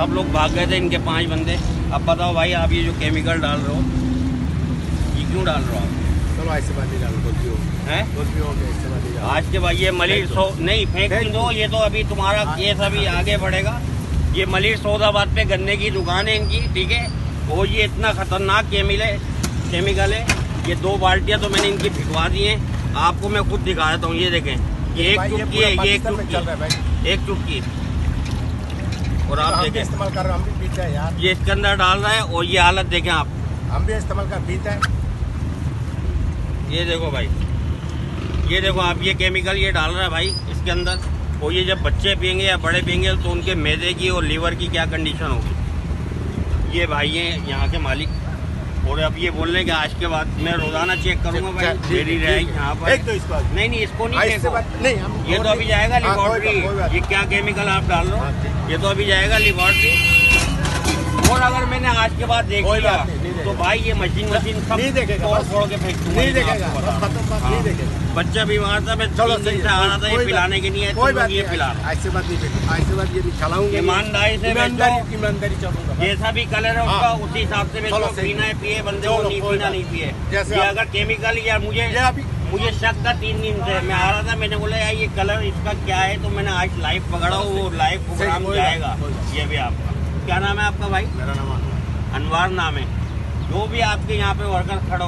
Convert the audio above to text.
सब लोग भाग गए थे, इनके 5 बंदे। अब बताओ भाई, आप ये जो केमिकल डाल रहे हो, ये क्यों डाल रहे हो आप? चलो ऐसे बात नहीं डालो, गलती हो हैं? गलती हो गई, ऐसे बात नहीं डालो। आज के भाई ये मलिर सो नहीं फेंक दो, ये तो अभी तुम्हारा केस अभी आगे बढ़ेगा। ये मलिर सौदाबाद पे गन्ने की दुकान है इनकी, ठीक है। और ये इतना खतरनाक केमिकल है। ये 2 बाल्टियां तो मैंने इनकी फिकवा दी हैं। आपको मैं खुद दिखा देता हूँ, ये देखें, ये एक चुटकी है, ये एक चुटकी चल रहा है भाई, एक चुटकी। और आप हम भी देखें, इस्तेमाल कर रहे हैं, हम भी पीते हैं यार, ये इसके अंदर डाल रहा है और ये हालत देखें आप। हम भी इस्तेमाल कर पीते हैं। ये देखो भाई, ये देखो आप, ये केमिकल ये डाल रहा है भाई इसके अंदर। और ये जब बच्चे पियेंगे या बड़े पियेंगे तो उनके मैदे की और लीवर की क्या कंडीशन होगी। ये भाई हैं यहाँ के मालिक, और अब ये बोल रहे हैं कि आज के बाद मैं रोजाना चेक करूंगा भाई मेरी रैंक यहाँ पर। एक तो इसको नहीं इसको नहीं इससे देखो, बात नहीं, हम ये तो अभी जाएगा लेबोरेटरी। ये क्या केमिकल आप डाल रहे हो, ये तो अभी जाएगा लेबोरेटरी। और अगर मैंने आज के बाद देख लिया तो भाई ये मशीन सब नहीं देखेगा, फोड़ के फेंक दूंगा। नहीं देखेगा, खत्म बात, नहीं देखेगा। बच्चा बीमार था, मैं 3 दिन से आ रहा था ये पिलाने के लिए, कोई बात ये पिला रहा। ऐसे बात नहीं बेटा, ऐसे बात ये नहीं चलाऊंगा। ईमानदारी से ईमानदारी चलूंगा। जैसा भी कलर है उसका उसी हिसाब से चलो, बेचो। पीना है पिए, बंदे को नहीं पीना नहीं पिए। जैसे ये अगर केमिकल या मुझे शक था 3 दिन से, मैं आ रहा था, मैंने बोला यार ये कलर इसका क्या है, तो मैंने आज लाइव पकड़ा, वो लाइव प्रोग्राम जाएगा। ये भी आपका क्या नाम है आपका भाई? मेरा नाम अनवार नाम है। जो भी आपके यहाँ पे वर्कर खड़ा